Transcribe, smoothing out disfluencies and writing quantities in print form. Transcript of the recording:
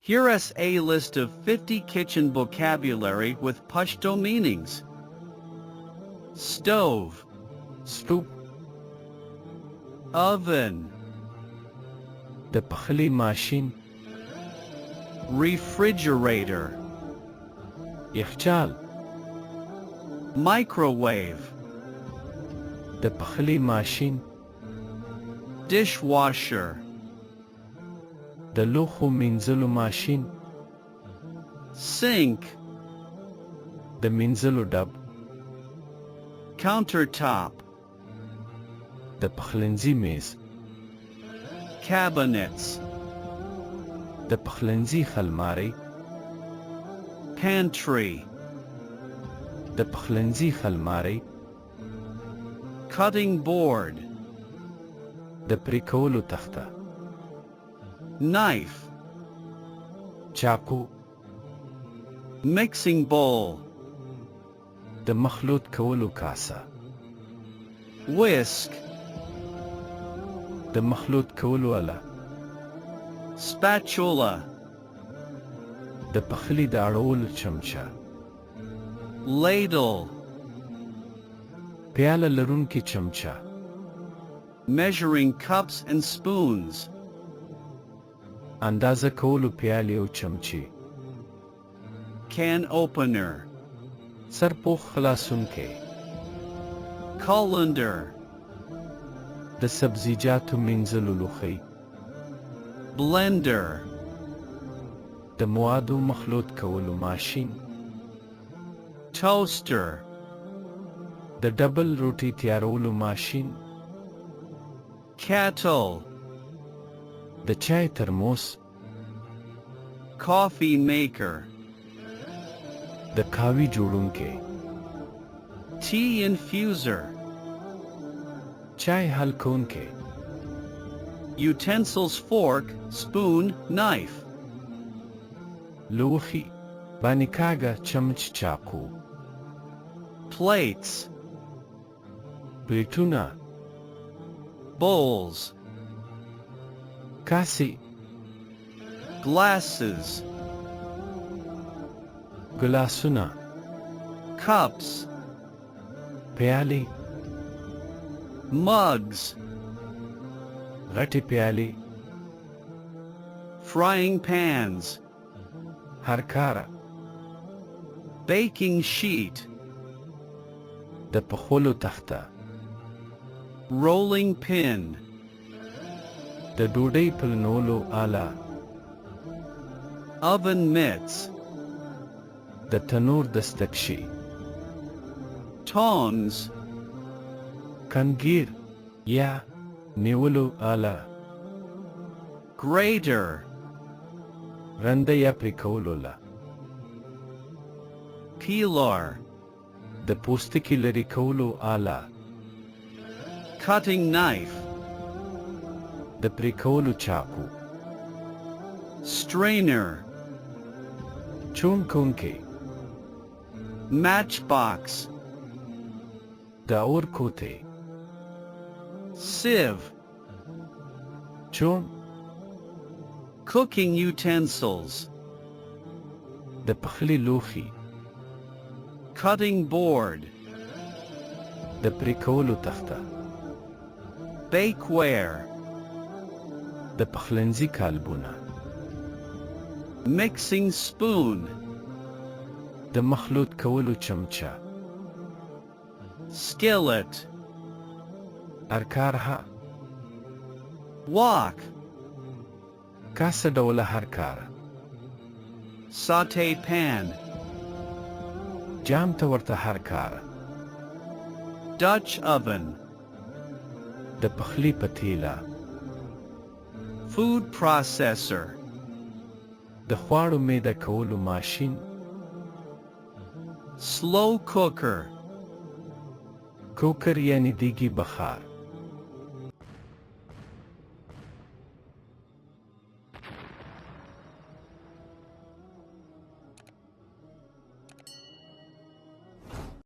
Here is a list of 50 kitchen vocabulary with Pashto meanings. Stove, stoop, oven, د پخلی ماشین، refrigerator, یخچال، microwave, د پخلی ماشین، dishwasher, د لوښو مینځلو ماشین، sink, د مینځلو ډب، countertop, د پخلنځي میز، cabinets, د پخلنځي خلماری، pantry, د پخلنځي خلماری، cutting board, د پرې کولو تخته، knife, چاقو، mixing bowl, د مخلوط کولو کاسه، whisk, د مخلوط کولو اله، spatula, د پخلی د اړولو چمچه، ladle, پیاله لرونکي چمچه، measuring cups and spoons, اندازه کولو پیالې او چمچې، can opener, سرپوښ خلاصونکی، colander, د سبزیجاتو مینځلو لوښی، blender, د موادو مخلوط کولو ماشین، toaster, د ډبل روټي تیارولو ماشین، kettle, د چای ترموس، coffee maker, د کاوی جوړونکی، tea infuser, چای حل کونکی، utensils fork, spoon, knife, لوښي، بانیکاګه، چمچ، چاقو، plates, پلیټونه، bowls, کاسې، glasses, ګلاسونه، cups, پیالې، mugs, غټې پیالې، frying pans, هر کاره، baking sheet, د پخولو تخته، rolling pin, د ډوډۍ پلنولو آله، oven mitts, د تنور دستکشي، tongs, کنګیر یا نیولو آله، grater, رنده یا پرې کولو له، peeler, د پوستکي لرې کولو آله، cutting knife, د پرې کولو چاقو، strainer, چون کونکی، matchbox, د اور کوتې، sieve, چون، cooking utensils, د پخلی لوښي، cutting board, د پرې کولو تخته، bakeware, د پخلنځي کالبونه، mixing spoon, د مخلوط کولو چمچه، skillet, ارکارها، wok, کاسه ډوله هر کاره، saute pan, جام ته ورته هر کاره، Dutch oven, د پخلی پتیله، food processor, د خواړو میده کولو ماشین، slow cooker, کوکر یعنی دیګي بخار،